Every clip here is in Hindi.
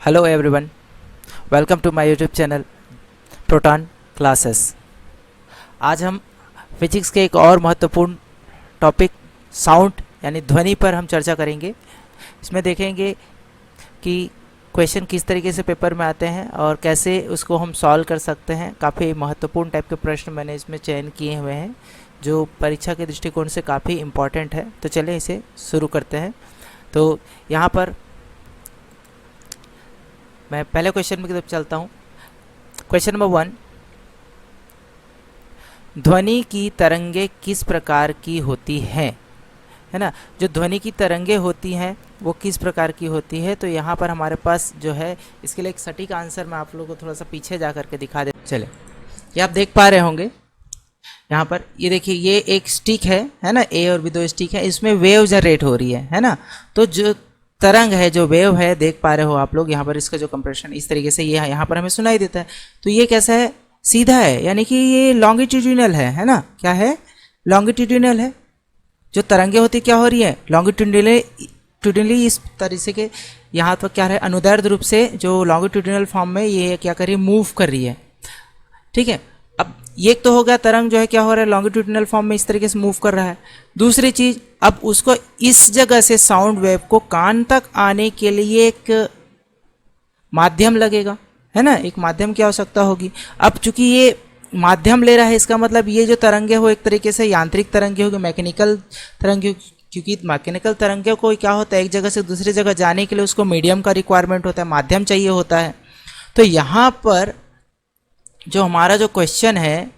Hello everyone, welcome to my YouTube channel Proton classes. आज हम फिजिक्स के एक और महत्वपूर्ण टॉपिक साउंड यानी ध्वनि पर हम चर्चा करेंगे। इसमें देखेंगे कि क्वेश्चन किस तरीके से पेपर में आते हैं और कैसे उसको हम सॉल्व कर सकते हैं। काफ़ी महत्वपूर्ण टाइप के प्रश्न मैंने इसमें चयन किए हुए हैं जो परीक्षा के दृष्टिकोण से काफ़ी इम्पॉर्टेंट है। तो चलिए इसे शुरू करते हैं। तो यहाँ पर मैं पहले क्वेश्चन की तरफ चलता हूँ। क्वेश्चन नंबर 1, ध्वनि की तरंगे किस प्रकार की होती हैं, है ना। जो ध्वनि की तरंगे होती हैं वो किस प्रकार की होती है। तो यहाँ पर हमारे पास जो है इसके लिए एक सटीक आंसर मैं आप लोगों को थोड़ा सा पीछे जा करके दिखा दे। चले, ये आप देख पा रहे होंगे यहाँ पर, ये देखिए ये एक स्टिक है ना, ए और बी दो स्टिक है, इसमें वेव जनरेट हो रही है ना। तो जो तरंग है, जो वेव है, देख पा रहे हो आप लोग यहाँ पर, इसका जो कंप्रेशन इस तरीके से ये यहाँ पर हमें सुनाई देता है। तो ये कैसा है, सीधा है, यानी कि ये लॉन्गिट्यूडिनल है ना। क्या है, लॉन्गिट्यूडिनल है। जो तरंगे होती क्या हो रही है, लॉन्गिट्यूडिनली इस तरीके के यहाँ पर क्या है, अनुदैर्ध्य रूप से जो लॉन्गिट्यूडिनल फॉर्म में ये क्या कर रही है, मूव कर रही है। ठीक है, अब ये तो हो गया, तरंग जो है क्या हो रहा है, लॉन्गिट्यूडिनल फॉर्म में इस तरीके से मूव कर रहा है। दूसरी चीज, अब उसको इस जगह से साउंड वेव को कान तक आने के लिए एक माध्यम लगेगा, है ना, एक माध्यम की आवश्यकता होगी। अब चूंकि ये माध्यम ले रहा है, इसका मतलब ये जो तरंगे हो एक तरीके से यांत्रिक तरंगे होगी, मैकेनिकल तरंगे, क्योंकि मैकेनिकल तरंगे को क्या होता है, एक जगह से दूसरी जगह जाने के लिए उसको मीडियम का रिक्वायरमेंट होता है, माध्यम चाहिए होता है। तो यहाँ पर जो हमारा जो क्वेश्चन है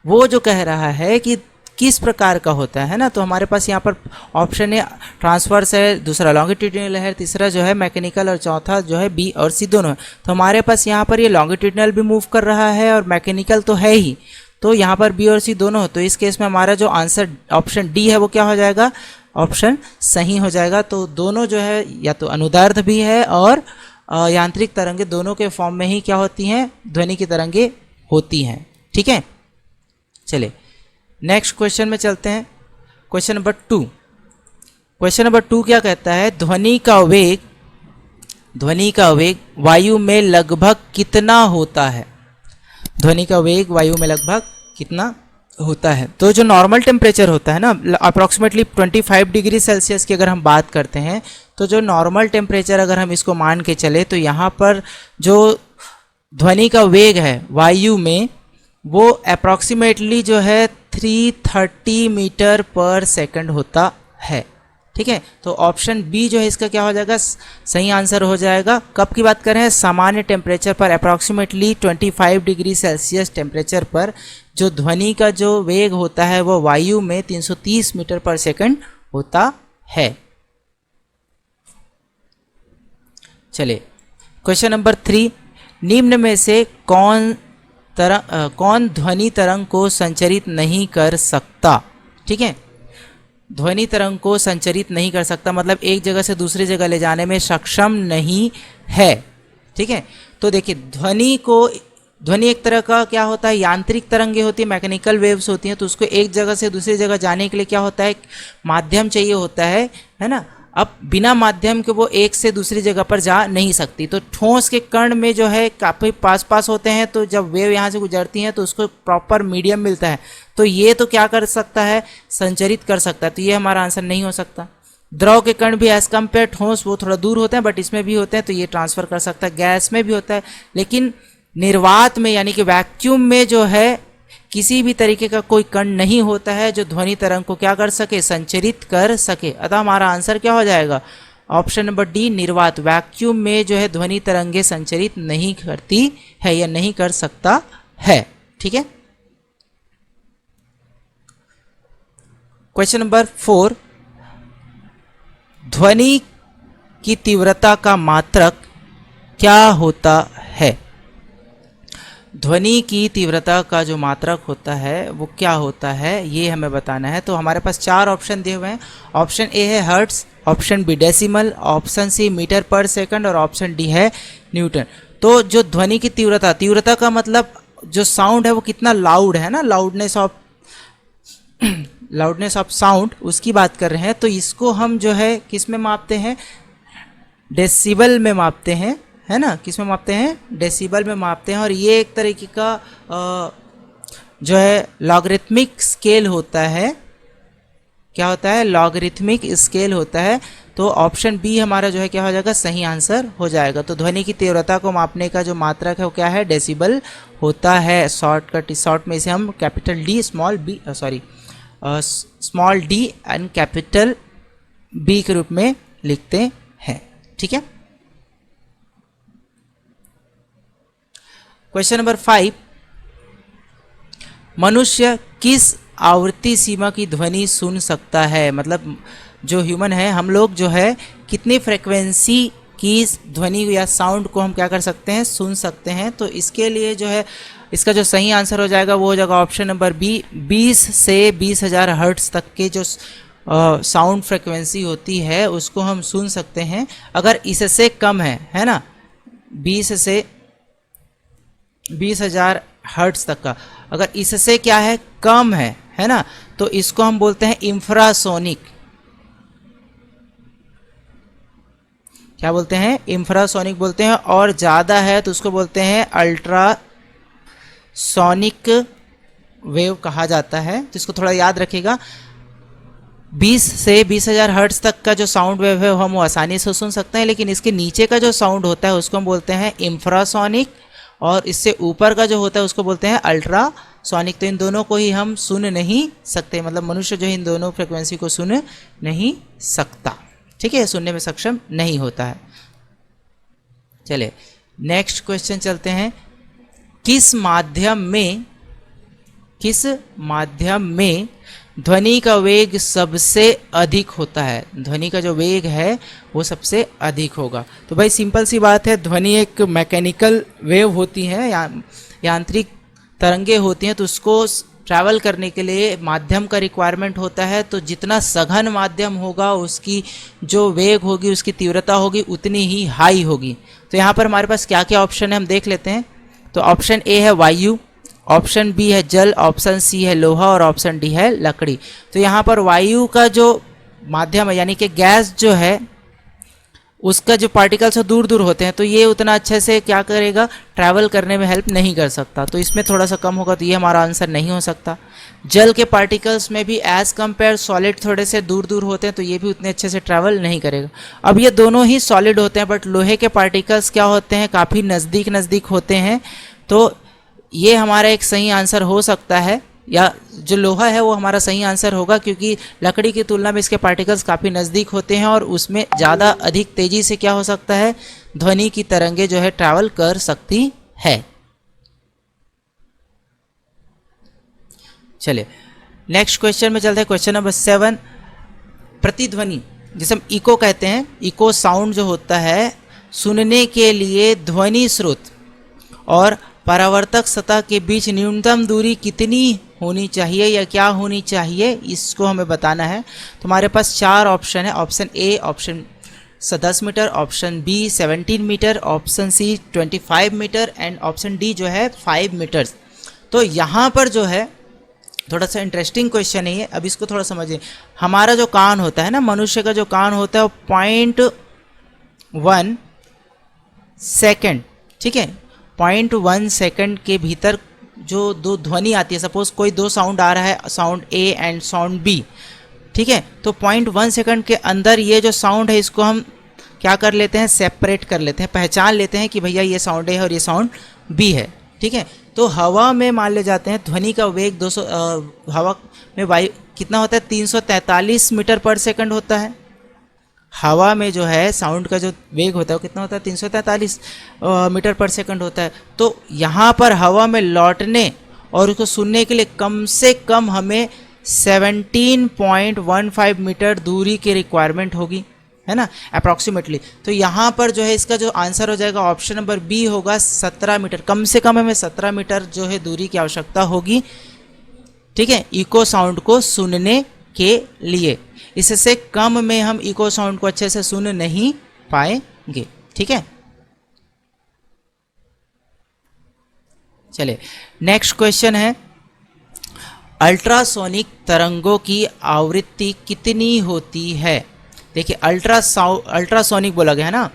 वो जो कह रहा है कि किस प्रकार का होता है ना। तो हमारे पास यहाँ पर ऑप्शन है ट्रांसवर्स है, दूसरा लॉन्गिट्यूडिनल है, तीसरा जो है मैकेनिकल और चौथा जो है बी और सी दोनों है। तो हमारे पास यहाँ पर ये लॉन्गिट्यूडिनल भी मूव कर रहा है और मैकेनिकल तो है ही, तो यहाँ पर बी और सी दोनों हो। तो इस केस में हमारा जो आंसर ऑप्शन डी है वो क्या हो जाएगा, ऑप्शन सही हो जाएगा। तो दोनों जो है या तो अनुदैर्ध्य भी है और यांत्रिक तरंगे दोनों के फॉर्म में ही क्या होती हैं, ध्वनि की तरंगे होती हैं। ठीक है, चलिए नेक्स्ट क्वेश्चन में चलते हैं। Question number 2। क्वेश्चन नंबर 2 क्या कहता है, ध्वनि का वेग वायु में लगभग कितना होता है। ध्वनि का वेग वायु में लगभग कितना होता है। तो जो नॉर्मल टेम्परेचर होता है ना, अप्रॉक्सीमेटली 25 डिग्री सेल्सियस की अगर हम बात करते हैं, तो जो नॉर्मल टेम्परेचर अगर हम इसको मान के चले, तो यहाँ पर जो ध्वनि का वेग है वायु में वो अप्रॉक्सीमेटली जो है 330 मीटर पर सेकंड होता है। ठीक है, तो ऑप्शन बी जो है इसका क्या हो जाएगा, सही आंसर हो जाएगा। कब की बात कर रहे हैं, सामान्य टेम्परेचर पर, अप्रॉक्सीमेटली 25 डिग्री सेल्सियस टेम्परेचर पर जो ध्वनि का जो वेग होता है वो वायु में 330 मीटर पर सेकंड होता है। चलिए क्वेश्चन नंबर 3, निम्न में से कौन ध्वनि तरंग को संचरित नहीं कर सकता। ठीक है, ध्वनि तरंग को संचरित नहीं कर सकता मतलब एक जगह से दूसरी जगह ले जाने में सक्षम नहीं है। ठीक है, तो देखिए ध्वनि एक तरह का क्या होता है, यांत्रिक तरंगे होती है, मैकेनिकल वेव्स होती हैं। तो उसको एक जगह से दूसरी जगह जाने के लिए क्या होता है, माध्यम चाहिए होता है ना। अब बिना माध्यम के वो एक से दूसरी जगह पर जा नहीं सकती। तो ठोस के कण में जो है काफ़ी पास होते हैं, तो जब वेव यहाँ से गुजरती हैं तो उसको प्रॉपर मीडियम मिलता है। तो ये तो क्या कर सकता है, संचरित कर सकता है। तो ये हमारा आंसर नहीं हो सकता। द्रव के कण भी एज कम्पेयर ठोस वो थोड़ा दूर होते हैं, बट इसमें भी होते हैं, तो ये ट्रांसफर कर सकता है। गैस में भी होता है, लेकिन निर्वात में यानी कि वैक्यूम में जो है किसी भी तरीके का कोई कण नहीं होता है जो ध्वनि तरंग को क्या कर सके, संचरित कर सके। अतः हमारा आंसर क्या हो जाएगा, ऑप्शन नंबर डी, निर्वात। वैक्यूम में जो है ध्वनि तरंगे संचरित नहीं करती है या नहीं कर सकता है। ठीक है, क्वेश्चन नंबर 4, ध्वनि की तीव्रता का मात्रक क्या होता है। ध्वनि की तीव्रता का जो मात्रक होता है वो क्या होता है, ये हमें बताना है। तो हमारे पास 4 ऑप्शन दिए हुए हैं। ऑप्शन ए है hertz, option B decimal, option C metre पर सेकंड और ऑप्शन डी है न्यूटन। तो जो ध्वनि की तीव्रता का मतलब जो साउंड है वो कितना लाउड है ना, लाउडनेस ऑफ साउंड, उसकी बात कर रहे हैं। तो इसको हम जो है किस में मापते हैं, डेसिबल में मापते हैं, है ना, किस में मापते हैं, डेसिबल में मापते हैं। और ये एक तरीके का जो है लॉगरिथमिक स्केल होता है। क्या होता है, लॉगरिथमिक स्केल होता है। तो ऑप्शन बी हमारा जो है क्या हो जाएगा, सही आंसर हो जाएगा। तो ध्वनि की तीव्रता को मापने का जो मात्रक है वो क्या है, डेसिबल होता है। शॉर्ट में इसे हम capital D small B small D and capital B के रूप में लिखते हैं। ठीक है। क्वेश्चन नंबर 5, मनुष्य किस आवृत्ति सीमा की ध्वनि सुन सकता है। मतलब जो ह्यूमन है, हम लोग जो है कितनी फ्रेक्वेंसी की ध्वनि या साउंड को हम क्या कर सकते हैं, सुन सकते हैं। तो इसके लिए जो है इसका जो सही आंसर हो जाएगा वो हो जाएगा ऑप्शन नंबर बी, 20 से 20,000 हर्ट्ज तक के जो साउंड फ्रेक्वेंसी होती है उसको हम सुन सकते हैं। अगर इससे कम है ना, 20 से 20,000 हर्ट्ज तक का, अगर इससे क्या है, कम है ना, तो इसको हम बोलते हैं इंफ्रासोनिक। क्या बोलते हैं, इंफ्रासोनिक बोलते हैं। और ज़्यादा है तो उसको बोलते हैं अल्ट्रासोनिक वेव कहा जाता है। तो इसको थोड़ा याद रखिएगा, 20 से 20,000 हर्ट्ज तक का जो साउंड वेव है हम वो आसानी से सुन सकते हैं, लेकिन इसके नीचे का जो साउंड होता है उसको हम बोलते हैं इंफ्रासोनिक, और इससे ऊपर का जो होता है उसको बोलते हैं अल्ट्रासोनिक। तो इन दोनों को ही हम सुन नहीं सकते, मतलब मनुष्य जो है इन दोनों फ्रिक्वेंसी को सुन नहीं सकता। ठीक है, सुनने में सक्षम नहीं होता है। चलिए नेक्स्ट क्वेश्चन चलते हैं। किस माध्यम में ध्वनि का वेग सबसे अधिक होता है। ध्वनि का जो वेग है वो सबसे अधिक होगा। तो भाई सिंपल सी बात है, ध्वनि एक मैकेनिकल वेव होती है, यांत्रिक तरंगे होती हैं, तो उसको ट्रैवल करने के लिए माध्यम का रिक्वायरमेंट होता है। तो जितना सघन माध्यम होगा उसकी जो वेग होगी, उसकी तीव्रता होगी उतनी ही हाई होगी। तो यहाँ पर हमारे पास क्या क्या ऑप्शन है हम देख लेते हैं। तो ऑप्शन ए है वायु, ऑप्शन बी है जल, ऑप्शन सी है लोहा और ऑप्शन डी है लकड़ी। तो यहाँ पर वायु का जो माध्यम है यानी कि गैस जो है उसका जो पार्टिकल्स है दूर दूर होते हैं, तो ये उतना अच्छे से क्या करेगा, ट्रैवल करने में हेल्प नहीं कर सकता। तो इसमें थोड़ा सा कम होगा, तो ये हमारा आंसर नहीं हो सकता। जल के पार्टिकल्स में भी एज कंपेयर सॉलिड थोड़े से दूर दूर होते हैं, तो ये भी उतने अच्छे से ट्रैवल नहीं करेगा। अब ये दोनों ही सॉलिड होते हैं, बट लोहे के पार्टिकल्स क्या होते हैं, काफ़ी नज़दीक नज़दीक होते हैं। तो ये हमारा एक सही आंसर हो सकता है, या जो लोहा है वो हमारा सही आंसर होगा, क्योंकि लकड़ी की तुलना में इसके पार्टिकल्स काफ़ी नज़दीक होते हैं और उसमें ज़्यादा अधिक तेज़ी से क्या हो सकता है, ध्वनि की तरंगे जो है ट्रैवल कर सकती है। चलिए नेक्स्ट क्वेश्चन में चलते हैं। क्वेश्चन नंबर 7, प्रतिध्वनि जिसे हम इको कहते हैं, इको साउंड जो होता है, सुनने के लिए ध्वनि स्रोत और परावर्तक सतह के बीच न्यूनतम दूरी कितनी होनी चाहिए या क्या होनी चाहिए, इसको हमें बताना है। तो हमारे पास 4 ऑप्शन है। Option A option 10 metre, option B 17 metre, option C 25 metre and option D जो है 5 मीटर्स। तो यहाँ पर जो है थोड़ा सा इंटरेस्टिंग क्वेश्चन है ये, अब इसको थोड़ा समझिए। हमारा जो कान होता है ना, मनुष्य का जो कान होता है वो 0.1 सेकेंड, ठीक है, 0.1 सेकेंड के भीतर जो दो ध्वनि आती है, सपोज कोई दो साउंड आ रहा है, sound A and sound B, ठीक है, तो 0.1 सेकेंड के अंदर ये जो साउंड है इसको हम क्या कर लेते हैं, सेपरेट कर लेते हैं, पहचान लेते हैं कि भैया ये साउंड ए है और ये साउंड बी है। ठीक है, तो हवा में मान ले जाते हैं ध्वनि का वेग 200 हवा में वायु कितना होता है, 343 मीटर पर सेकंड होता है। हवा में जो है साउंड का जो वेग होता है वो कितना होता है, 343 मीटर पर सेकंड होता है। तो यहाँ पर हवा में लौटने और उसको सुनने के लिए कम से कम हमें 17.15 मीटर दूरी की रिक्वायरमेंट होगी, है ना, अप्रॉक्सीमेटली। तो यहाँ पर जो है इसका जो आंसर हो जाएगा ऑप्शन नंबर बी होगा 17 मीटर। कम से कम हमें 17 मीटर जो है दूरी की आवश्यकता होगी, ठीक है, इको साउंड को सुनने के लिए। इससे कम में हम इको साउंड को अच्छे से सुन नहीं पाएंगे। ठीक है, चलिए नेक्स्ट क्वेश्चन है, अल्ट्रासोनिक तरंगों की आवृत्ति कितनी होती है। देखिए अल्ट्रासोनिक बोला गया है ना,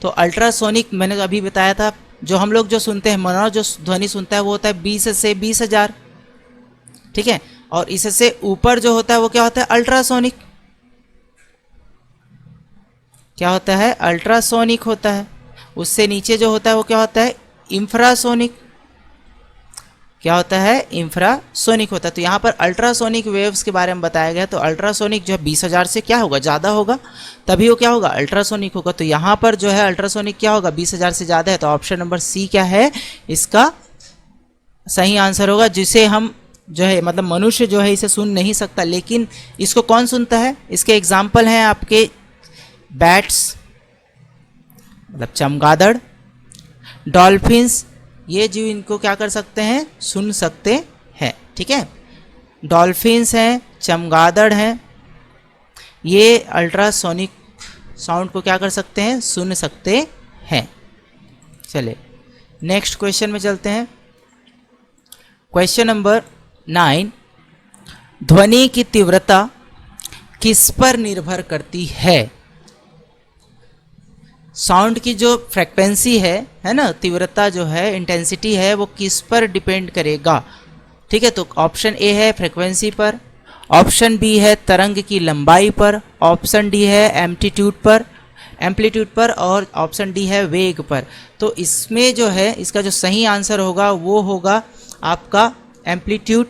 तो अल्ट्रासोनिक मैंने अभी बताया था, जो हम लोग जो सुनते हैं, मनोरंजन जो ध्वनि सुनता है वो होता है 20 से 20,000, ठीक है। और इससे ऊपर जो होता है वो क्या होता है, अल्ट्रासोनिक। क्या होता है, अल्ट्रासोनिक होता है। उससे नीचे जो होता है वो क्या होता है, इंफ्रासोनिक। क्या होता है, इंफ्रासोनिक होता है। तो यहाँ पर अल्ट्रासोनिक वेव्स के बारे में बताया गया। तो अल्ट्रासोनिक जो है 20,000 से क्या होगा, ज़्यादा होगा, तभी वो क्या होगा, अल्ट्रासोनिक होगा। तो यहाँ पर जो है अल्ट्रासोनिक क्या होगा, 20,000 से ज़्यादा है। तो ऑप्शन नंबर सी क्या है, इसका सही आंसर होगा। जिसे हम जो है मतलब मनुष्य जो है इसे सुन नहीं सकता, लेकिन इसको कौन सुनता है। इसके एग्जाम्पल हैं आपके बैट्स, मतलब चमगादड़, डॉल्फिन्स, ये जीव इनको क्या कर सकते हैं, सुन सकते हैं, ठीक है। डॉल्फिन्स हैं, चमगादड़ हैं, ये अल्ट्रासोनिक साउंड को क्या कर सकते हैं, सुन सकते हैं। चलिए नेक्स्ट क्वेश्चन में चलते हैं। क्वेश्चन नंबर 9, ध्वनि की तीव्रता किस पर निर्भर करती है। साउंड की जो फ्रीक्वेंसी है ना, तीव्रता जो है, इंटेंसिटी है, वो किस पर डिपेंड करेगा, ठीक है। तो ऑप्शन ए है फ्रीक्वेंसी पर, ऑप्शन बी है तरंग की लंबाई पर, ऑप्शन डी है एम्पलीट्यूड पर और ऑप्शन डी है वेग पर। तो इसमें जो है इसका जो सही आंसर होगा वो होगा आपका एम्पलीट्यूड,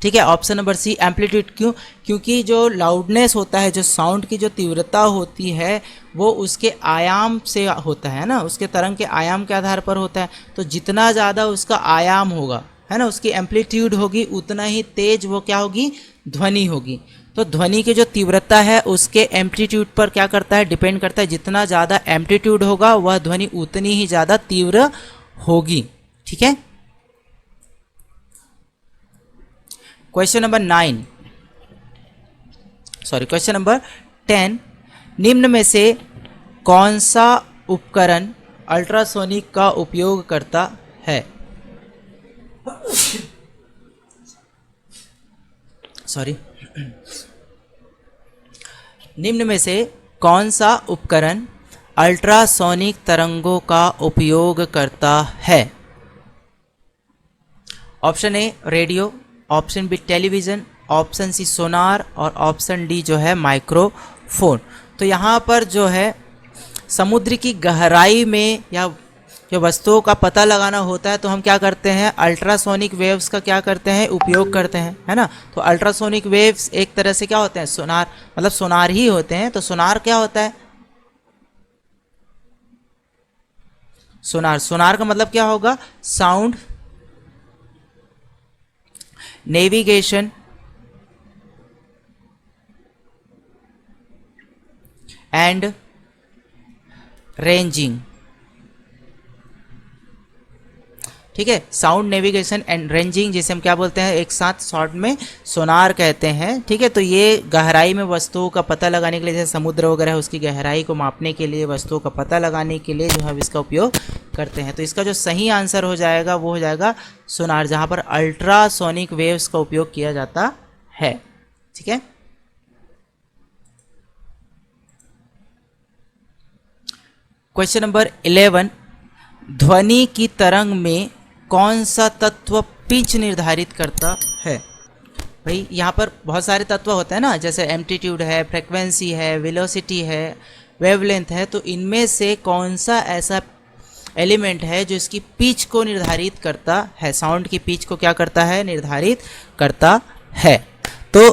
ठीक है। Option number C amplitude. क्यों, क्योंकि जो लाउडनेस होता है, जो साउंड की जो तीव्रता होती है वो उसके आयाम से होता है ना, उसके तरंग के आयाम के आधार पर होता है। तो जितना ज़्यादा उसका आयाम होगा, है ना, उसकी एम्पलीट्यूड होगी, उतना ही तेज वो क्या होगी, ध्वनि होगी। तो ध्वनि की जो तीव्रता है उसके एम्पलीट्यूड पर क्या करता है, डिपेंड करता है। जितना ज़्यादा एम्पलीट्यूड होगा वह ध्वनि उतनी ही ज़्यादा तीव्र होगी, ठीक है। क्वेश्चन नंबर 10, निम्न में से कौन सा उपकरण अल्ट्रासोनिक का उपयोग करता है। निम्न में से कौन सा उपकरण अल्ट्रासोनिक तरंगों का उपयोग करता है। Option A radio, option B television, option C sonar और ऑप्शन डी जो है माइक्रोफोन। तो यहाँ पर जो है समुद्र की गहराई में या जो वस्तुओं का पता लगाना होता है तो हम क्या करते हैं, अल्ट्रासोनिक वेव्स का क्या करते हैं, उपयोग करते हैं, है ना। तो अल्ट्रासोनिक वेव्स एक तरह से क्या होते हैं, सोनार, मतलब सोनार ही होते हैं। तो सोनार क्या होता है, सोनार का मतलब क्या होगा, साउंड नेविगेशन एंड रेंजिंग, ठीक है। साउंड नेविगेशन एंड रेंजिंग जिसे हम क्या बोलते हैं, एक साथ शॉर्ट में सोनार कहते हैं, ठीक है। तो ये गहराई में वस्तुओं का पता लगाने के लिए, जैसे समुद्र वगैरह है उसकी गहराई को मापने के लिए, वस्तुओं का पता लगाने के लिए जो है इसका उपयोग करते हैं। तो इसका जो सही आंसर हो जाएगा वो हो जाएगा सोनार, जहाँ पर अल्ट्रासोनिक वेव्स का उपयोग किया जाता है, ठीक है। क्वेश्चन नंबर 11, ध्वनि की तरंग में कौन सा तत्व पिच निर्धारित करता है। भाई यहाँ पर बहुत सारे तत्व होते हैं ना, जैसे एम्पलीट्यूड है, फ्रीक्वेंसी है, वेलोसिटी है, वेवलेंथ है। तो इनमें से कौन सा ऐसा एलिमेंट है जो इसकी पिच को निर्धारित करता है, साउंड की पिच को क्या करता है, निर्धारित करता है। तो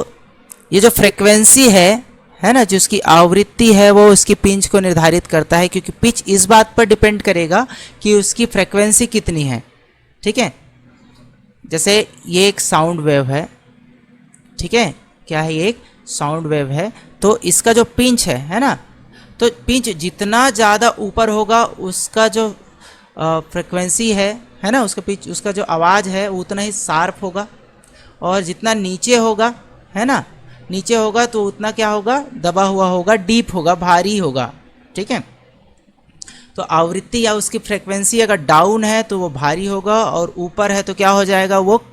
ये जो फ्रीक्वेंसी है ना, जो उसकी आवृत्ति है वो उसकी पिच को निर्धारित करता है, क्योंकि पिच इस बात पर डिपेंड करेगा कि उसकी फ्रीक्वेंसी कितनी है, ठीक है। जैसे ये एक साउंड वेव है, ठीक है, क्या है, ये एक साउंड वेव है। तो इसका जो पिंच है ना, तो पिंच जितना ज़्यादा ऊपर होगा उसका जो फ्रीक्वेंसी है ना, उसका पिच, उसका जो आवाज़ है उतना ही शार्प होगा, और जितना नीचे होगा, है ना, नीचे होगा तो उतना क्या होगा, दबा हुआ होगा, डीप होगा, भारी होगा, ठीक है। तो आवृत्ति या उसकी फ्रीक्वेंसी अगर डाउन है तो वो भारी होगा, और ऊपर है तो क्या हो जाएगा, वो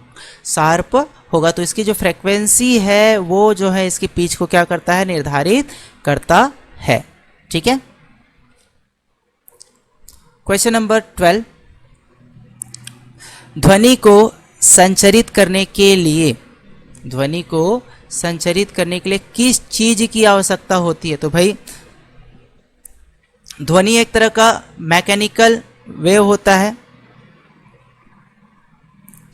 शार्प होगा। तो इसकी जो फ्रीक्वेंसी है वो जो है इसकी पिच को क्या करता है, निर्धारित करता है, ठीक है। क्वेश्चन नंबर 12, ध्वनि को संचरित करने के लिए, ध्वनि को संचरित करने के लिए किस चीज की आवश्यकता होती है? तो भाई ध्वनि एक तरह का मैकेनिकल वेव होता है।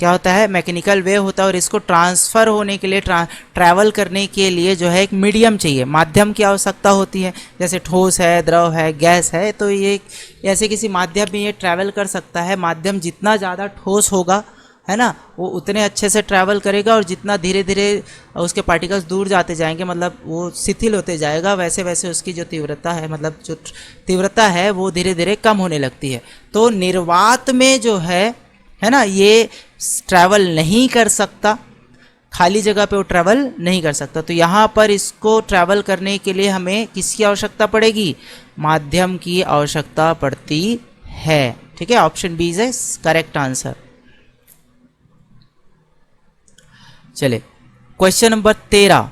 क्या होता है? मैकेनिकल वेव होता है, और इसको ट्रांसफ़र होने के लिए, ट्रैवल करने के लिए जो है एक मीडियम चाहिए, माध्यम की आवश्यकता होती है। जैसे ठोस है, द्रव है, गैस है, तो ये ऐसे किसी माध्यम में ये ट्रैवल कर सकता है। माध्यम जितना ज़्यादा ठोस होगा, है ना, वो उतने अच्छे से ट्रैवल करेगा, और जितना धीरे धीरे उसके पार्टिकल्स दूर जाते जाएंगे, मतलब वो शिथिल होते जाएगा, वैसे वैसे उसकी जो तीव्रता है, मतलब जो तीव्रता है वो धीरे धीरे कम होने लगती है। तो निर्वात में जो है ना, ये ट्रैवल नहीं कर सकता, खाली जगह पे वो ट्रैवल नहीं कर सकता। तो यहाँ पर इसको ट्रैवल करने के लिए हमें किसकी आवश्यकता पड़ेगी? माध्यम की आवश्यकता पड़ती है। ठीक है, option B is correct answer. चले क्वेश्चन नंबर 13।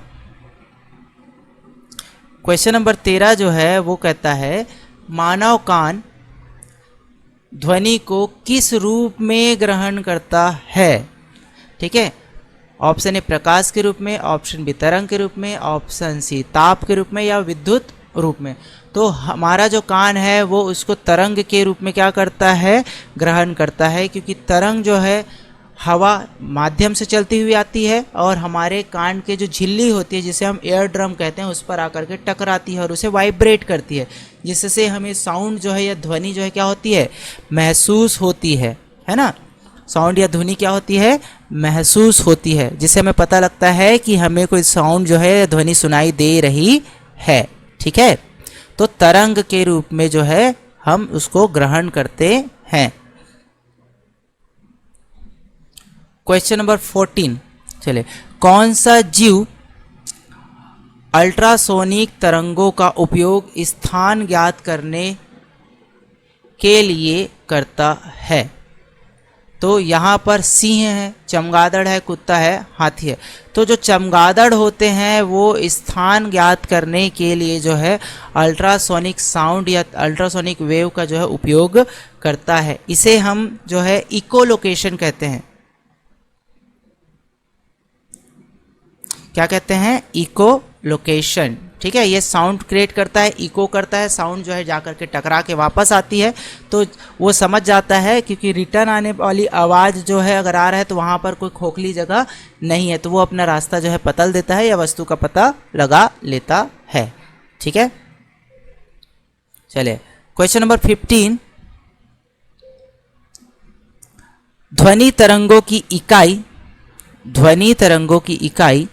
क्वेश्चन नंबर 13 जो है वो कहता है, मानव कान ध्वनि को किस रूप में ग्रहण करता है? ठीक है, ऑप्शन ए प्रकाश के रूप में, ऑप्शन बी तरंग के रूप में, ऑप्शन सी ताप के रूप में, या विद्युत रूप में। तो हमारा जो कान है वो उसको तरंग के रूप में क्या करता है? ग्रहण करता है, क्योंकि तरंग जो है हवा माध्यम से चलती हुई आती है, और हमारे कान के जो झिल्ली होती है, जिसे हम एयर ड्रम कहते हैं, उस पर आकर के टकराती है और उसे वाइब्रेट करती है, जिससे हमें साउंड जो है या ध्वनि जो है क्या होती है? महसूस होती है ना। साउंड या ध्वनि क्या होती है? महसूस होती है, जिससे हमें पता लगता है कि हमें कोई साउंड जो है, ध्वनि सुनाई दे रही है। ठीक है, तो तरंग के रूप में जो है हम उसको ग्रहण करते हैं। क्वेश्चन नंबर 14, चले, कौन सा जीव अल्ट्रासोनिक तरंगों का उपयोग स्थान ज्ञात करने के लिए करता है? तो यहाँ पर सिंह है, चमगादड़ है, कुत्ता है, हाथी है। तो जो चमगादड़ होते हैं वो स्थान ज्ञात करने के लिए जो है अल्ट्रासोनिक साउंड या अल्ट्रासोनिक वेव का जो है उपयोग करता है। इसे हम जो है इको लोकेशन कहते हैं। क्या कहते हैं? Echo location. ठीक है, ये साउंड क्रिएट करता है, इको करता है, साउंड जो है जाकर के टकरा के वापस आती है, तो वो समझ जाता है, क्योंकि रिटर्न आने वाली आवाज़ जो है अगर आ रहा है तो वहाँ पर कोई खोखली जगह नहीं है, तो वो अपना रास्ता जो है बदल देता है या वस्तु का पता लगा लेता है। ठीक है, चलिए क्वेश्चन नंबर 15, ध्वनि तरंगों की इकाई, ध्वनि तरंगों की इकाई,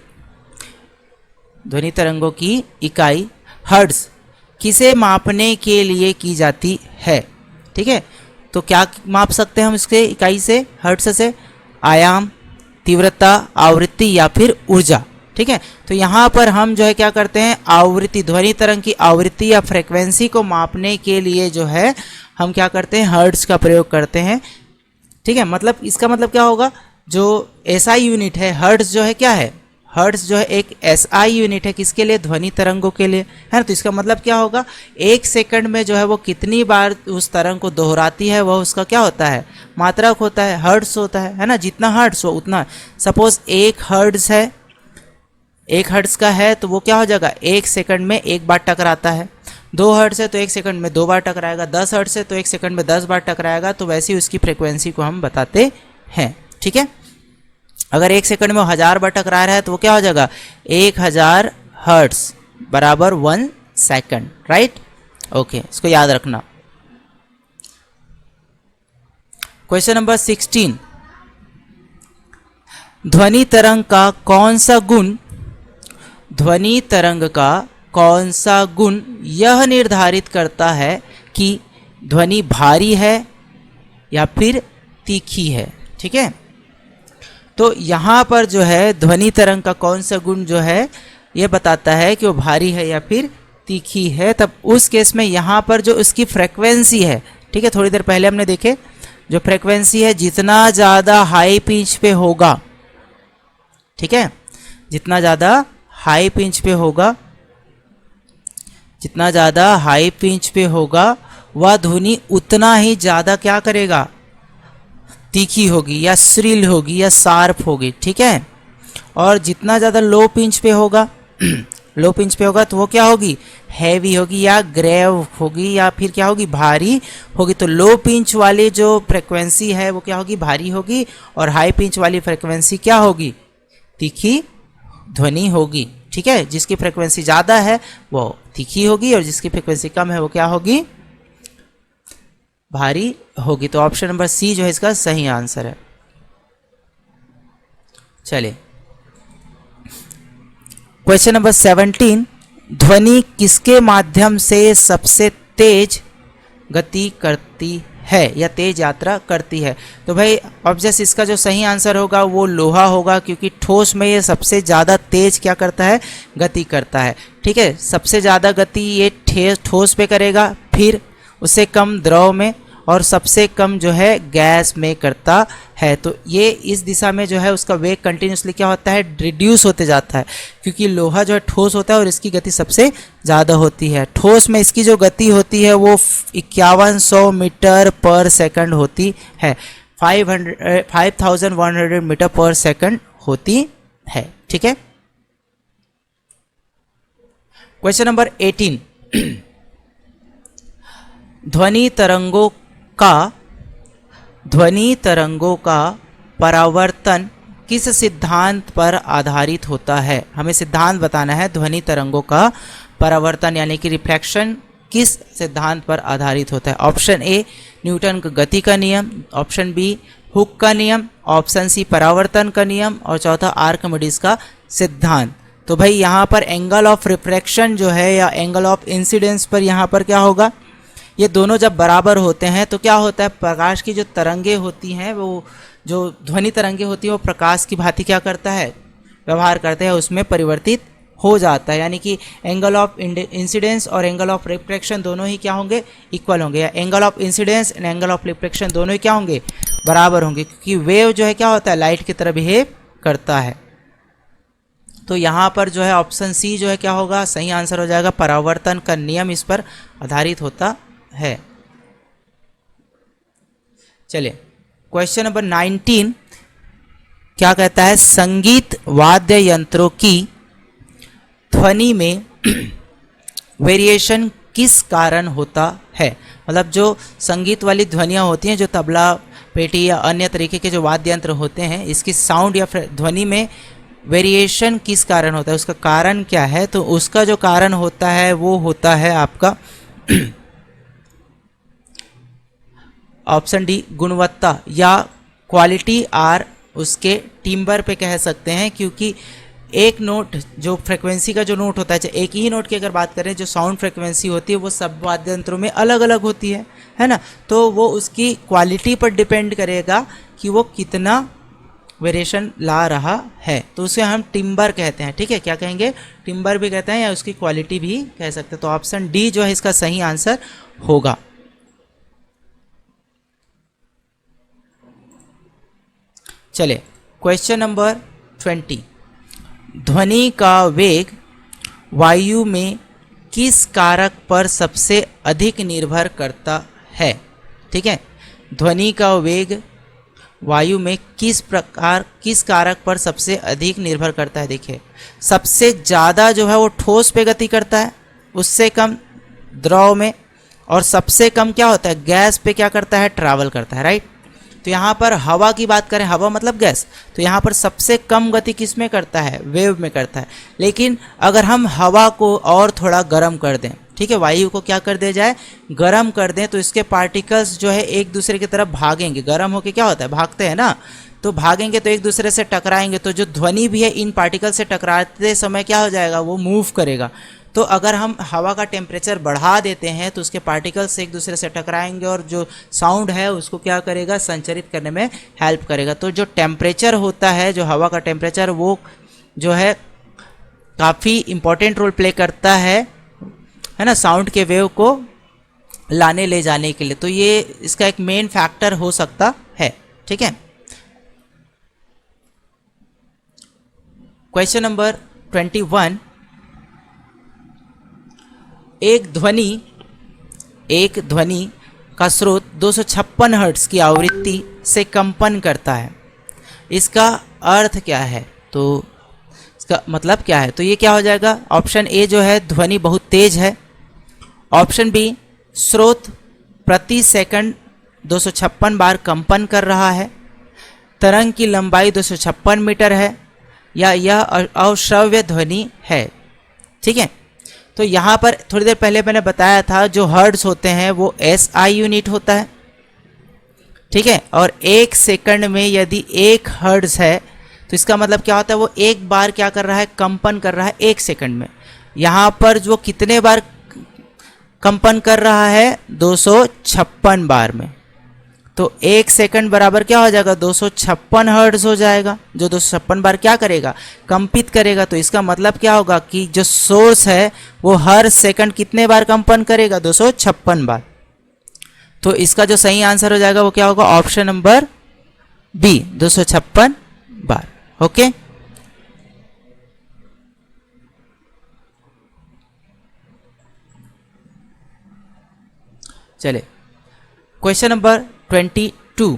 ध्वनि तरंगों की इकाई हर्ट्ज किसे मापने के लिए की जाती है? ठीक है, तो क्या माप सकते हैं हम इसके इकाई से, हर्ट्ज से? आयाम, तीव्रता, आवृत्ति या फिर ऊर्जा। ठीक है, तो यहाँ पर हम जो है क्या करते हैं, आवृत्ति, ध्वनि तरंग की आवृत्ति या फ्रेक्वेंसी को मापने के लिए जो है हम क्या करते हैं, हर्ट्ज का प्रयोग करते हैं। ठीक है, मतलब इसका मतलब क्या होगा, जो एसआई यूनिट है, हर्ट्ज जो है क्या है, हर्ट्ज जो है एक एसआई यूनिट है, किसके लिए? ध्वनि तरंगों के लिए, है ना। तो इसका मतलब क्या होगा, एक सेकंड में जो है वो कितनी बार उस तरंग को दोहराती है, वह उसका क्या होता है, मात्रक होता है, हर्ट्ज होता है ना। जितना हर्ट्ज हो उतना, सपोज 1 हर्ट्ज है, 1 हर्ट्ज का है, तो वो क्या हो जाएगा, 1 सेकंड में 1 बार टकराता है। 2 हर्ट्ज है तो 1 सेकंड में 2 बार टकराएगा। 10 हर्ट्ज है तो 1 सेकंड में 10 बार टकराएगा। तो वैसे ही उसकी फ्रिक्वेंसी को हम बताते हैं। ठीक है, अगर 1 सेकंड में 1000 बार टकरा रहा है तो वो क्या हो जाएगा, 1000 हर्ट्ज बराबर 1 सेकंड, राइट। ओके, इसको याद रखना। क्वेश्चन नंबर 16, ध्वनि तरंग का कौन सा गुण, ध्वनि तरंग का कौन सा गुण यह निर्धारित करता है कि ध्वनि भारी है या फिर तीखी है? ठीक है, तो यहाँ पर जो है ध्वनि तरंग का कौन सा गुण जो है ये बताता है कि वो भारी है या फिर तीखी है। तब उस केस में यहाँ पर जो उसकी फ्रेक्वेंसी है, ठीक है, थोड़ी देर पहले हमने देखे, जो फ्रेक्वेंसी है जितना ज़्यादा हाई पिच पे होगा, ठीक है, जितना ज़्यादा हाई पिच पे होगा, जितना ज़्यादा हाई पिच पे होगा वह ध्वनि उतना ही ज़्यादा क्या करेगा, तीखी होगी या श्रील होगी या शार्प होगी, ठीक है। और जितना ज़्यादा लो पिंच पे होगा लो पिंच पे होगा तो वो क्या होगी, हैवी होगी या ग्रेव होगी या फिर क्या होगी, भारी होगी। तो लो पिंच वाली जो फ्रिक्वेंसी है वो क्या होगी, भारी होगी, और हाई पिंच वाली फ्रिक्वेंसी क्या होगी, तीखी ध्वनि होगी, ठीक है। जिसकी फ्रिक्वेंसी ज़्यादा है वो तीखी होगी और जिसकी फ्रिक्वेंसी कम है वो क्या होगी, भारी होगी। तो ऑप्शन नंबर सी जो है इसका सही आंसर है। चलिए क्वेश्चन नंबर 17, ध्वनि किसके माध्यम से सबसे तेज गति करती है या तेज यात्रा करती है। तो भाई ऑब्वियस इसका जो सही आंसर होगा वो लोहा होगा, क्योंकि ठोस में ये सबसे ज़्यादा तेज क्या करता है, गति करता है, ठीक है। सबसे ज़्यादा गति ये ठोस पे करेगा, फिर उससे कम द्रव में, और सबसे कम जो है गैस में करता है। तो ये इस दिशा में जो है उसका वेग कंटिन्यूसली क्या होता है, रिड्यूस होते जाता है, क्योंकि लोहा जो है ठोस होता है और इसकी गति सबसे ज़्यादा होती है। ठोस में इसकी जो गति होती है वो 5100 मीटर पर सेकंड होती है, 5100 मीटर पर सेकंड होती है, ठीक है। क्वेश्चन नंबर 18, ध्वनि तरंगों का परावर्तन किस सिद्धांत पर आधारित होता है। हमें सिद्धांत बताना है, ध्वनि तरंगों का परावर्तन यानी कि रिफ्लेक्शन किस सिद्धांत पर आधारित होता है। ऑप्शन ए न्यूटन का गति का नियम, ऑप्शन बी हुक का नियम, ऑप्शन सी परावर्तन का नियम, और चौथा आर्किमिडीज का सिद्धांत। तो भाई यहाँ पर एंगल ऑफ रिफ्रैक्शन जो है या एंगल ऑफ इंसिडेंस पर यहाँ पर क्या होगा, ये दोनों जब बराबर होते हैं तो क्या होता है, प्रकाश की जो तरंगे होती हैं, वो जो ध्वनि तरंगे होती हैं वो प्रकाश की भांति क्या करता है, व्यवहार करते हैं, उसमें परिवर्तित हो जाता है। यानी कि एंगल ऑफ इंसिडेंस और एंगल ऑफ रिफ्रैक्शन दोनों ही क्या होंगे, इक्वल होंगे, या angle of incidence and angle of refraction दोनों ही क्या होंगे, बराबर होंगे, क्योंकि वेव जो है क्या होता है, लाइट की तरह बिहेव करता है। तो यहाँ पर जो है ऑप्शन सी जो है क्या होगा, सही आंसर हो जाएगा। परावर्तन का नियम इस पर आधारित होता है। चलिए क्वेश्चन नंबर 19 क्या कहता है, संगीत वाद्य यंत्रों की ध्वनि में वेरिएशन किस कारण होता है। मतलब जो संगीत वाली ध्वनियाँ होती हैं, जो तबला, पेटी या अन्य तरीके के जो वाद्य यंत्र होते हैं, इसकी साउंड या ध्वनि में वेरिएशन किस कारण होता है, उसका कारण क्या है। तो उसका जो कारण होता है वो होता है आपका ऑप्शन डी गुणवत्ता या क्वालिटी, आर उसके टिम्बर पे कह सकते हैं, क्योंकि एक नोट जो फ्रिक्वेंसी का जो नोट होता है, चाहे एक ही नोट की अगर बात करें, जो साउंड फ्रिक्वेंसी होती है वो सब वाद्य यंत्रों में अलग अलग होती है ना। तो वो उसकी क्वालिटी पर डिपेंड करेगा कि वो कितना वेरिएशन ला रहा है, तो उसे हम टिम्बर कहते हैं, ठीक है। क्या कहेंगे, टिम्बर भी कहते हैं या उसकी क्वालिटी भी कह सकते हैं। तो ऑप्शन डी जो है इसका सही आंसर होगा। चले क्वेश्चन नंबर 20, ध्वनि का वेग वायु में किस कारक पर सबसे अधिक निर्भर करता है, ठीक है। ध्वनि का वेग वायु में किस कारक पर सबसे अधिक निर्भर करता है। देखिए सबसे ज़्यादा जो है वो ठोस पे गति करता है, उससे कम द्रव में, और सबसे कम क्या होता है, गैस पे क्या करता है, ट्रैवल करता है, राइट। तो यहाँ पर हवा की बात करें, हवा मतलब गैस, तो यहाँ पर सबसे कम गति किस में करता है, वेव में करता है। लेकिन अगर हम हवा को और थोड़ा गर्म कर दें, ठीक है, वायु को क्या कर दिया जाए, गर्म कर दें, तो इसके पार्टिकल्स जो है एक दूसरे की तरफ भागेंगे। गर्म होके क्या होता है, भागते हैं ना, तो भागेंगे तो एक दूसरे से टकराएंगे, तो जो ध्वनि भी है इन पार्टिकल से टकराते समय क्या हो जाएगा, वो मूव करेगा। तो अगर हम हवा का टेम्परेचर बढ़ा देते हैं तो उसके पार्टिकल्स एक दूसरे से टकराएंगे और जो साउंड है उसको क्या करेगा, संचरित करने में हेल्प करेगा। तो जो टेम्परेचर होता है, जो हवा का टेम्परेचर, वो जो है काफ़ी इम्पोर्टेंट रोल प्ले करता है ना, साउंड के वेव को लाने ले जाने के लिए। तो ये इसका एक मेन फैक्टर हो सकता है, ठीक है। क्वेश्चन नंबर 21, एक ध्वनि का स्रोत 256 हर्ट्ज की आवृत्ति से कंपन करता है, इसका अर्थ क्या है? तो इसका मतलब क्या है? तो ये क्या हो जाएगा? ऑप्शन ए जो है ध्वनि बहुत तेज है, ऑप्शन बी स्रोत प्रति सेकंड 256 बार कंपन कर रहा है, तरंग की लंबाई 256 मीटर है, या यह अश्रव्य ध्वनि है। ठीक है, तो यहाँ पर थोड़ी देर पहले मैंने बताया था जो हर्ट्ज होते हैं वो SI यूनिट होता है। ठीक है, और एक सेकंड में यदि 1 हर्ट्ज है तो इसका मतलब क्या होता है? वो एक बार क्या कर रहा है? कंपन कर रहा है 1 सेकंड में। यहाँ पर जो कितने बार कंपन कर रहा है? 256 बार में। तो 1 सेकंड बराबर क्या हो जाएगा? 256 हर्ट्ज हो जाएगा, जो 256 बार क्या करेगा? कंपित करेगा। तो इसका मतलब क्या होगा कि जो सोर्स है वो हर सेकंड कितने बार कंपन करेगा? 256 बार। तो इसका जो सही आंसर हो जाएगा वो क्या होगा? ऑप्शन नंबर बी, 256 बार। ओके, चले क्वेश्चन नंबर 22।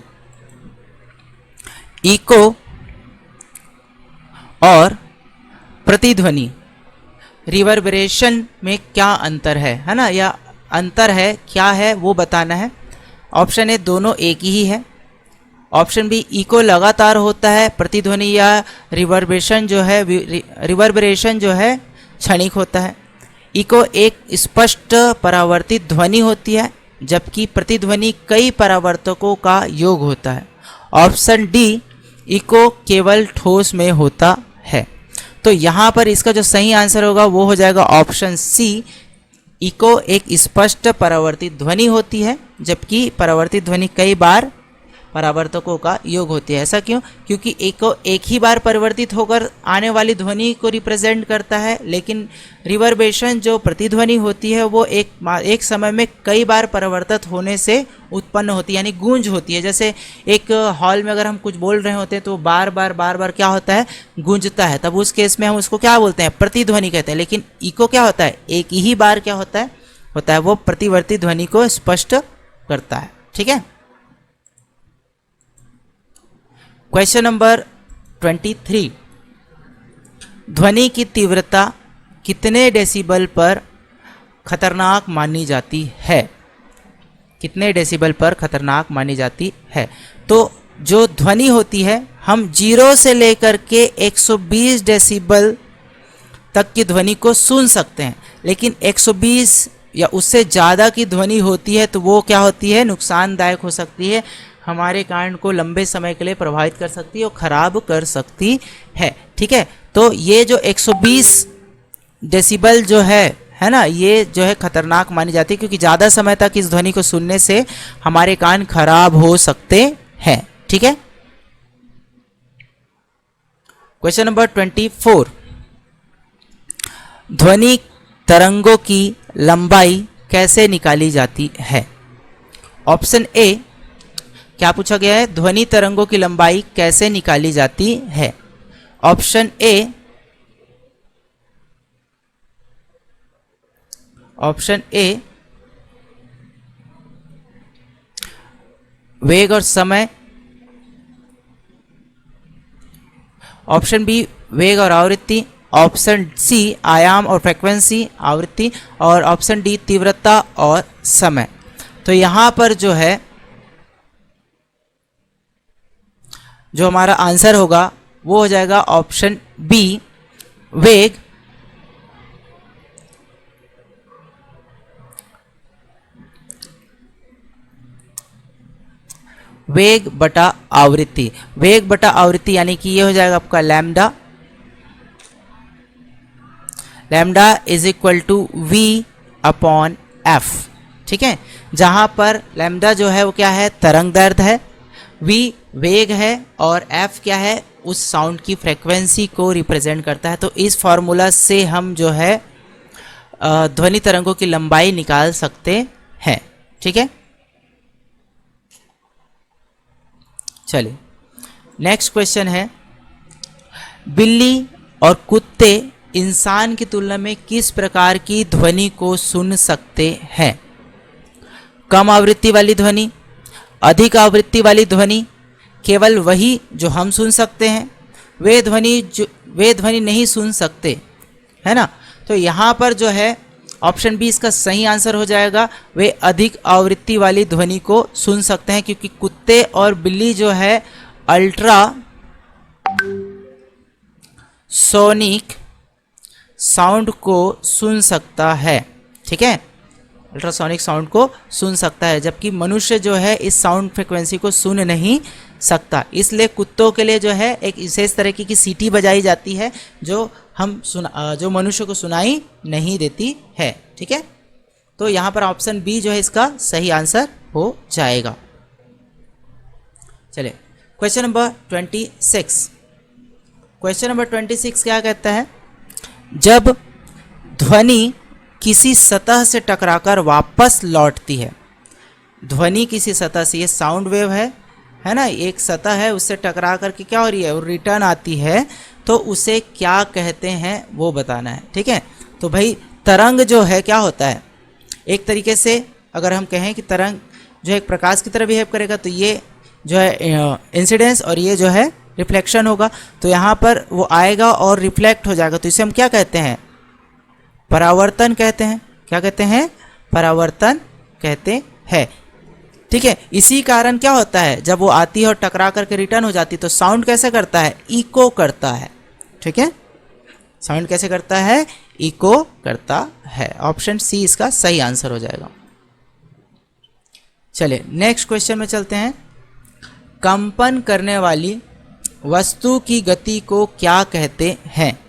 इको और प्रतिध्वनि रिवर्बरेशन में क्या अंतर है ना? या अंतर है क्या है वो बताना है। ऑप्शन ए दोनों एक ही है, ऑप्शन बी इको लगातार होता है, प्रतिध्वनि या रिवर्बरेशन जो है क्षणिक होता है। इको एक स्पष्ट परावर्तित ध्वनि होती है, जबकि प्रतिध्वनि कई परावर्तकों का योग होता है। ऑप्शन डी इको केवल ठोस में होता है। तो यहाँ पर इसका जो सही आंसर होगा वो हो जाएगा ऑप्शन सी, इको एक स्पष्ट परावर्तित ध्वनि होती है, जबकि परावर्तित ध्वनि कई बार परावर्तकों का योग होती है। ऐसा क्यों? क्योंकि इको एक ही बार परिवर्तित होकर आने वाली ध्वनि को रिप्रेजेंट करता है, लेकिन रिवर्बरेशन जो प्रतिध्वनि होती है वो एक समय में कई बार परिवर्तित होने से उत्पन्न होती है, यानी गूंज होती है। जैसे एक हॉल में अगर हम कुछ बोल रहे होते हैं तो बार बार क्या होता है? गूंजता है। तब उस केस में हम उसको क्या बोलते हैं? प्रतिध्वनि कहते हैं। लेकिन इको क्या होता है? एक ही बार क्या होता है वो प्रतिवर्ती ध्वनि को स्पष्ट करता है। ठीक है, क्वेश्चन नंबर 23। ध्वनि की तीव्रता कितने डेसिबल पर खतरनाक मानी जाती है? कितने डेसिबल पर खतरनाक मानी जाती है? तो जो ध्वनि होती है हम 0 से लेकर के 120 डेसिबल तक की ध्वनि को सुन सकते हैं, लेकिन 120 या उससे ज़्यादा की ध्वनि होती है तो वो क्या होती है? नुकसानदायक हो सकती है, हमारे कान को लंबे समय के लिए प्रभावित कर सकती है और ख़राब कर सकती है। ठीक है, तो ये जो 120 डेसिबल जो है ना, ये जो है खतरनाक मानी जाती है, क्योंकि ज़्यादा समय तक इस ध्वनि को सुनने से हमारे कान खराब हो सकते हैं। ठीक है, क्वेश्चन नंबर 24। ध्वनि तरंगों की लंबाई कैसे निकाली जाती है? ऑप्शन ए, क्या पूछा गया है? ध्वनि तरंगों की लंबाई कैसे निकाली जाती है? ऑप्शन ए, वेग और समय, ऑप्शन बी वेग और आवृत्ति, ऑप्शन सी आयाम और फ्रीक्वेंसी आवृत्ति, और ऑप्शन डी तीव्रता और समय। तो यहाँ पर जो है जो हमारा आंसर होगा वो हो जाएगा ऑप्शन बी, वेग बटा आवृत्ति। वेग बटा आवृत्ति यानी कि ये हो जाएगा आपका lambda is equal to V upon F. ठीक है, जहाँ पर लैम्डा जो है वो क्या है? तरंग दैर्ध्य है, वी वेग है, और एफ क्या है? उस साउंड की फ्रीक्वेंसी को रिप्रेजेंट करता है। तो इस फॉर्मूला से हम जो है ध्वनि तरंगों की लंबाई निकाल सकते हैं। ठीक है, चलिए नेक्स्ट क्वेश्चन है, बिल्ली और कुत्ते इंसान की तुलना में किस प्रकार की ध्वनि को सुन सकते हैं? कम आवृत्ति वाली ध्वनि, अधिक आवृत्ति वाली ध्वनि, केवल वही जो हम सुन सकते हैं, वे ध्वनि नहीं सुन सकते, है ना। तो यहाँ पर जो है ऑप्शन बी इसका सही आंसर हो जाएगा। वे अधिक आवृत्ति वाली ध्वनि को सुन सकते हैं, क्योंकि कुत्ते और बिल्ली जो है अल्ट्रा सोनिक साउंड को सुन सकता है, ठीक है, अल्ट्रासोनिक साउंड को सुन सकता है, जबकि मनुष्य जो है इस साउंड फ्रिक्वेंसी को सुन नहीं सकता। इसलिए कुत्तों के लिए जो है एक विशेष तरीके की सीटी बजाई जाती है जो जो मनुष्य को सुनाई नहीं देती है, ठीक है। तो यहाँ पर ऑप्शन बी जो है इसका सही आंसर हो जाएगा। चलिए क्वेश्चन नंबर 26। क्वेश्चन नंबर 26 क्या कहता है, जब ध्वनि किसी सतह से टकराकर वापस लौटती है, ध्वनि किसी सतह से, ये साउंड वेव है ना, एक सतह है, उससे टकरा करके क्या हो रही है, वो रिटर्न आती है, तो उसे क्या कहते हैं वो बताना है, ठीक है। तो भाई तरंग जो है क्या होता है, एक तरीके से अगर हम कहें कि तरंग जो है एक प्रकाश की तरह बिहेव करेगा, तो ये जो है इंसिडेंस और ये जो है रिफ्लेक्शन होगा, तो यहाँ पर वो आएगा और रिफ्लेक्ट हो जाएगा, तो इसे हम क्या कहते हैं, परावर्तन कहते हैं। क्या कहते हैं, परावर्तन कहते हैं, ठीक है। इसी कारण क्या होता है, जब वो आती है और टकरा करके रिटर्न हो जाती है तो साउंड कैसे करता है, इको करता है, ठीक है, साउंड कैसे करता है, इको करता है। ऑप्शन सी इसका सही आंसर हो जाएगा। चलिए नेक्स्ट क्वेश्चन में चलते हैं। कंपन करने वाली वस्तु की गति को क्या कहते हैं,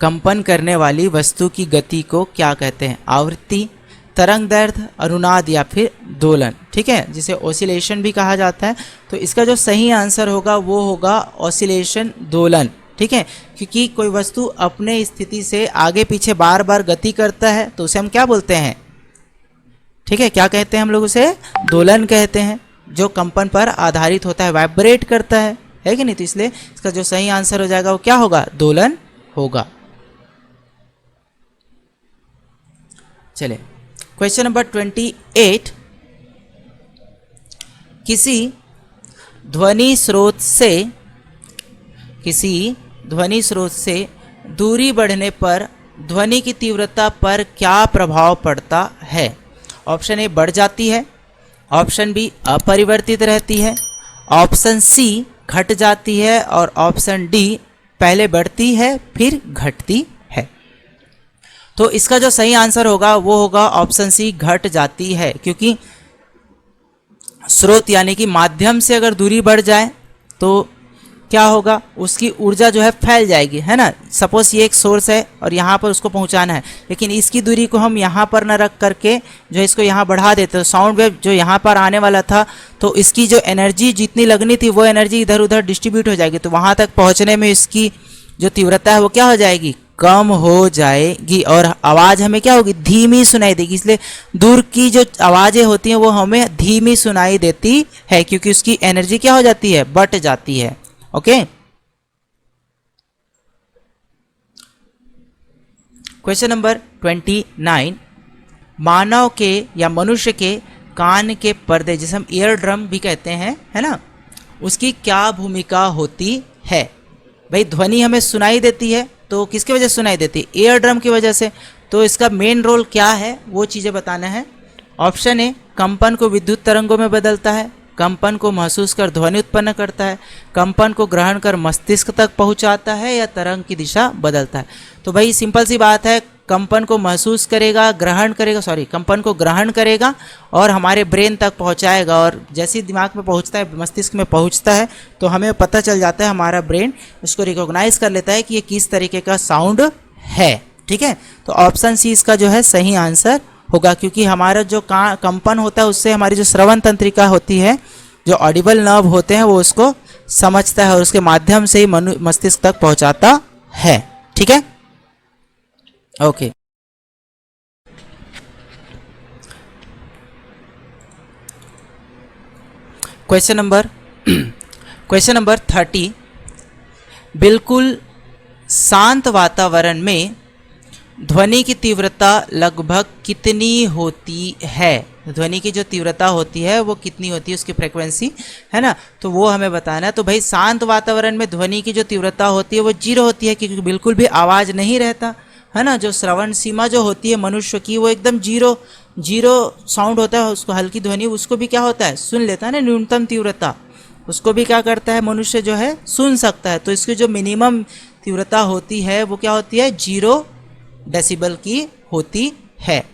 कंपन करने वाली वस्तु की गति को क्या कहते हैं, आवृत्ति, तरंग दैर्ध्य, अनुनाद या फिर दोलन, ठीक है, जिसे ऑसिलेशन भी कहा जाता है। तो इसका जो सही आंसर होगा वो होगा ऑसिलेशन, दोलन, ठीक है, क्योंकि कोई वस्तु अपने स्थिति से आगे पीछे बार बार गति करता है तो उसे हम क्या बोलते हैं, ठीक है, क्या कहते हैं हम लोग उसे, दोलन कहते हैं, जो कंपन पर आधारित होता है, वाइब्रेट करता है कि नहीं। तो इसलिए इसका जो सही आंसर हो जाएगा वो क्या होगा, दोलन होगा। चलिए क्वेश्चन नंबर 28। किसी ध्वनि स्रोत से दूरी बढ़ने पर ध्वनि की तीव्रता पर क्या प्रभाव पड़ता है। ऑप्शन ए बढ़ जाती है, ऑप्शन बी अपरिवर्तित रहती है, ऑप्शन सी घट जाती है और ऑप्शन डी पहले बढ़ती है फिर घटती है। तो इसका जो सही आंसर होगा वो होगा ऑप्शन सी, घट जाती है, क्योंकि स्रोत यानी कि माध्यम से अगर दूरी बढ़ जाए तो क्या होगा, उसकी ऊर्जा जो है फैल जाएगी, है ना। सपोज ये एक सोर्स है और यहाँ पर उसको पहुँचाना है, लेकिन इसकी दूरी को हम यहाँ पर न रख करके जो इसको यहाँ बढ़ा देते, तो साउंड वेव जो यहाँ पर आने वाला था तो इसकी जो एनर्जी जितनी लगनी थी वो एनर्जी इधर उधर डिस्ट्रीब्यूट हो जाएगी, तो वहाँ तक पहुँचने में इसकी जो तीव्रता है वो क्या हो जाएगी, कम हो जाएगी, और आवाज़ हमें क्या होगी, धीमी सुनाई देगी। इसलिए दूर की जो आवाज़ें होती हैं वो हमें धीमी सुनाई देती है, क्योंकि उसकी एनर्जी क्या हो जाती है, बट जाती है। Okay, question number 29। मानव के या मनुष्य के कान के पर्दे, जिसे हम ईयर ड्रम भी कहते हैं, है ना, उसकी क्या भूमिका होती है। भाई ध्वनि हमें सुनाई देती है तो किसकी वजह से सुनाई देती है, ईयर ड्रम की वजह से, तो इसका मेन रोल क्या है वो चीज़ें बताना है। ऑप्शन ए कंपन को विद्युत तरंगों में बदलता है, कंपन को महसूस कर ध्वनि उत्पन्न करता है, कंपन को ग्रहण कर मस्तिष्क तक पहुंचाता है, या तरंग की दिशा बदलता है। तो भाई सिंपल सी बात है, कंपन को महसूस करेगा, कंपन को ग्रहण करेगा और हमारे ब्रेन तक पहुंचाएगा, और जैसे ही दिमाग में पहुंचता है, मस्तिष्क में पहुंचता है, तो हमें पता चल जाता है, हमारा ब्रेन उसको रिकॉग्नाइज कर लेता है कि ये किस तरीके का साउंड है, ठीक है। तो ऑप्शन सी इसका जो है सही आंसर होगा, क्योंकि हमारा जो कंपन होता है उससे हमारी जो श्रवण तंत्रिका होती है, जो ऑडिबल नर्व होते हैं, वो उसको समझता है और उसके माध्यम से ही मस्तिष्क तक पहुंचाता है, ठीक है। Okay, question number 30। बिल्कुल शांत वातावरण में ध्वनि की तीव्रता लगभग कितनी होती है? ध्वनि की जो तीव्रता होती है वो कितनी होती है, उसकी फ्रीक्वेंसी, है ना, तो वो हमें बताना है। तो भाई शांत वातावरण में ध्वनि की जो तीव्रता होती है वो 0 होती है, क्योंकि बिल्कुल भी आवाज़ नहीं रहता, है ना। जो श्रवण सीमा जो होती है मनुष्य की वो एकदम जीरो जीरो साउंड होता है, उसको हल्की ध्वनि उसको भी क्या होता है, सुन लेता है ना, न्यूनतम तीव्रता उसको भी क्या करता है मनुष्य जो है सुन सकता है। तो इसकी जो मिनिमम तीव्रता होती है वो क्या होती है, 0 डेसिबल की होती है।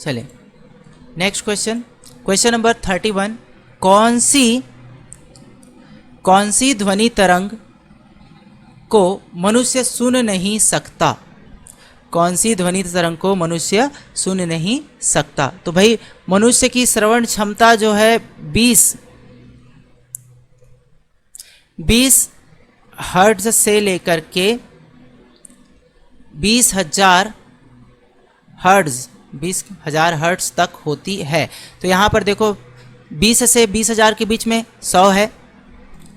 चलिए नेक्स्ट क्वेश्चन, क्वेश्चन नंबर 31। कौन सी ध्वनि तरंग को मनुष्य सुन नहीं सकता? कौन सी ध्वनि तरंग को मनुष्य सुन नहीं सकता? तो भाई मनुष्य की श्रवण क्षमता जो है 20 हर्ट्ज से लेकर के 20,000 हर्ट्ज 20,000 हर्ट्ज तक होती है। तो यहाँ पर देखो 20 से 20,000 के बीच में 100 है,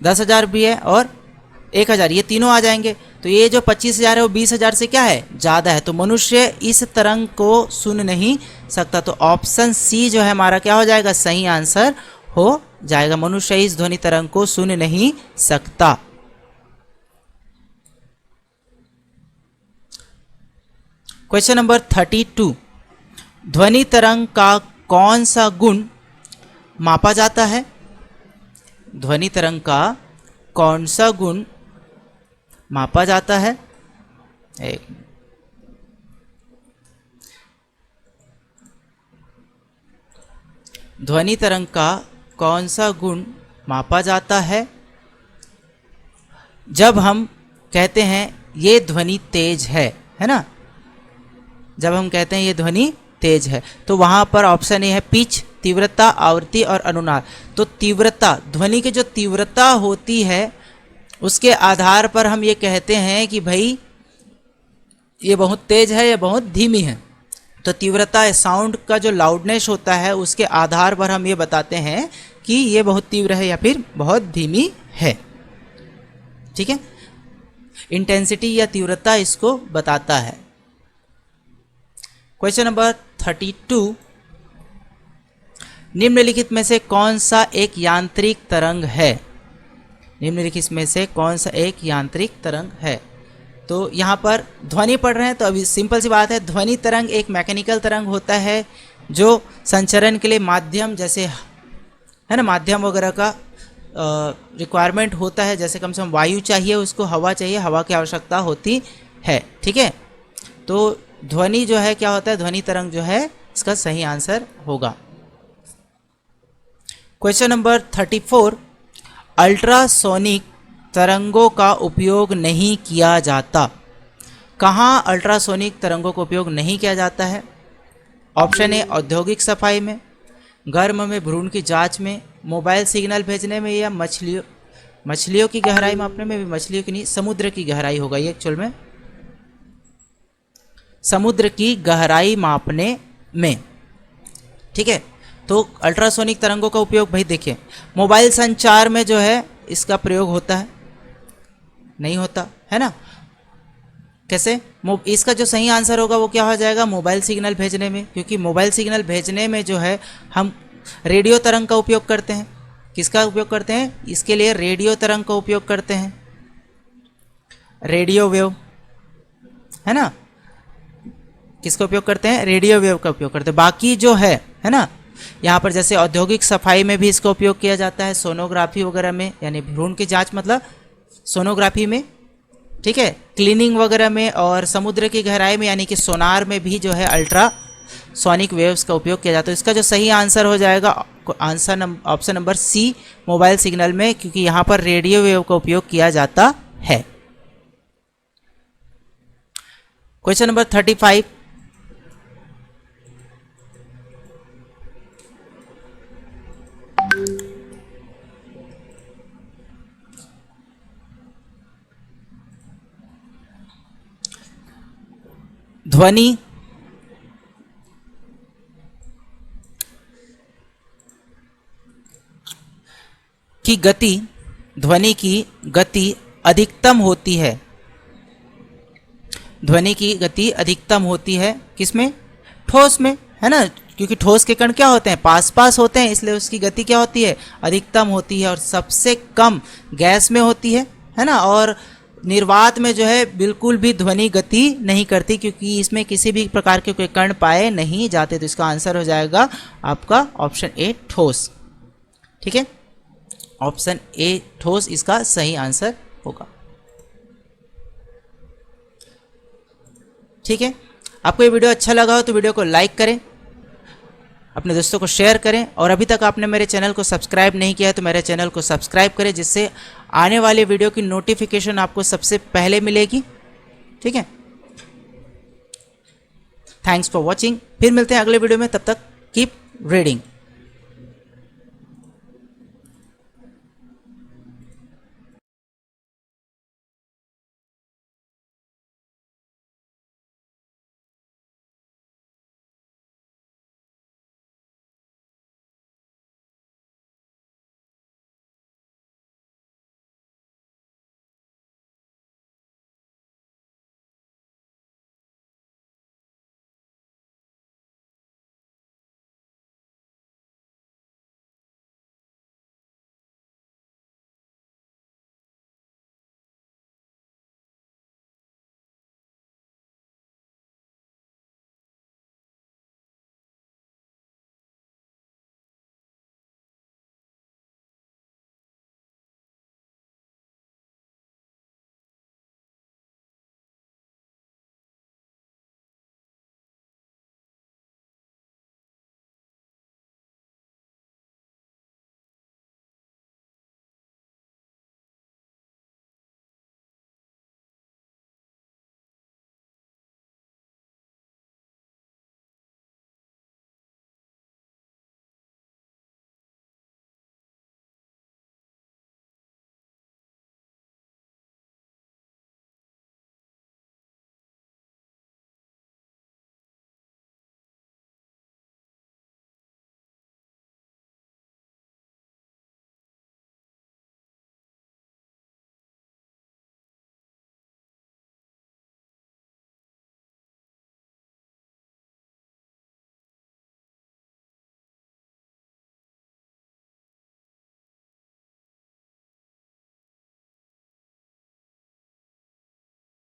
10,000 भी है और 1,000, ये तीनों आ जाएंगे। तो ये जो 25,000 है वो 20,000 से क्या है, ज़्यादा है। तो मनुष्य इस तरंग को सुन नहीं सकता। तो ऑप्शन सी जो है हमारा क्या हो जाएगा, सही आंसर हो जाएगा। मनुष्य इस ध्वनि तरंग को सुन नहीं सकता। Question number 32। ध्वनि तरंग का कौन सा गुण मापा जाता है? ध्वनि तरंग का कौन सा गुण मापा जाता है? ध्वनि तरंग का कौन सा गुण मापा जाता है? जब हम कहते हैं ये ध्वनि तेज है ना, जब हम कहते हैं ये ध्वनि तेज है, तो वहां पर ऑप्शन ए है पिच, तीव्रता, आवृत्ति और अनुनाद। तो तीव्रता, ध्वनि की जो तीव्रता होती है उसके आधार पर हम ये कहते हैं कि भाई ये बहुत तेज है या बहुत धीमी है। तो तीव्रता साउंड का जो लाउडनेस होता है उसके आधार पर हम ये बताते हैं कि ये बहुत तीव्र है या फिर बहुत धीमी है। ठीक है, इंटेंसिटी या तीव्रता इसको बताता है। Question number 32। निम्नलिखित में से कौन सा एक यांत्रिक तरंग है? निम्नलिखित में से कौन सा एक यांत्रिक तरंग है? तो यहाँ पर ध्वनि पढ़ रहे हैं तो अभी सिंपल सी बात है, ध्वनि तरंग एक मैकेनिकल तरंग होता है जो संचरण के लिए माध्यम, जैसे है ना, माध्यम वगैरह का रिक्वायरमेंट होता है। जैसे कम से कम वायु चाहिए, उसको हवा चाहिए, हवा की आवश्यकता होती है। ठीक है, तो ध्वनि जो है क्या होता है, ध्वनि तरंग जो है इसका सही आंसर होगा। Question number 34। अल्ट्रासोनिक तरंगों का उपयोग नहीं किया जाता। कहाँ अल्ट्रासोनिक तरंगों का उपयोग नहीं किया जाता है? ऑप्शन ए औद्योगिक सफाई में, गर्म में भ्रूण की जांच में, मोबाइल सिग्नल भेजने में, या मछलियों की गहराई मापने में। भी मछलियों की नहीं, समुद्र की गहराई होगा ये एक्चुअल में, समुद्र की गहराई मापने में। ठीक है, तो अल्ट्रासोनिक तरंगों का उपयोग भाई देखिए मोबाइल संचार में जो है इसका प्रयोग होता है, नहीं होता है ना। कैसे? इसका जो सही आंसर होगा वो क्या हो जाएगा, मोबाइल सिग्नल भेजने में, क्योंकि मोबाइल सिग्नल भेजने में जो है हम रेडियो तरंग का उपयोग करते हैं। किसका उपयोग करते हैं? इसके लिए रेडियो तरंग का उपयोग करते हैं, रेडियो वेव, है ना। किसका उपयोग करते हैं? रेडियो वेव का उपयोग करते हैं। बाकी जो है ना, यहाँ पर जैसे औद्योगिक सफाई में भी इसका उपयोग किया जाता है, सोनोग्राफी वगैरह में, यानी भ्रूण की जांच मतलब सोनोग्राफी में, ठीक है, क्लीनिंग वगैरह में, और समुद्र की गहराई में यानी कि सोनार में भी जो है अल्ट्रासोनिक वेव्स का उपयोग किया जाता है। तो इसका जो सही आंसर हो जाएगा answer option number C, mobile signal में, क्योंकि यहाँ पर रेडियो वेव का उपयोग किया जाता है। Question number 35। ध्वनि की गति ध्वनि की गति अधिकतम होती है। ध्वनि की गति अधिकतम होती है किसमें? ठोस में, है ना, क्योंकि ठोस के कण क्या होते हैं? पास पास होते हैं, इसलिए उसकी गति क्या होती है? अधिकतम होती है। और सबसे कम गैस में होती है ना। और निर्वात में जो है बिल्कुल भी ध्वनि गति नहीं करती, क्योंकि इसमें किसी भी प्रकार के कोई कण पाए नहीं जाते। तो इसका आंसर हो जाएगा आपका ऑप्शन ए ठोस। ठीक है, ऑप्शन ए ठोस इसका सही आंसर होगा। ठीक है, आपको ये वीडियो अच्छा लगा हो तो वीडियो को लाइक करें, अपने दोस्तों को शेयर करें, और अभी तक आपने मेरे चैनल को सब्सक्राइब नहीं किया है तो मेरे चैनल को सब्सक्राइब करें, जिससे आने वाले वीडियो की नोटिफिकेशन आपको सबसे पहले मिलेगी। ठीक है, थैंक्स फॉर वॉचिंग। फिर मिलते हैं अगले वीडियो में, तब तक कीप रीडिंग।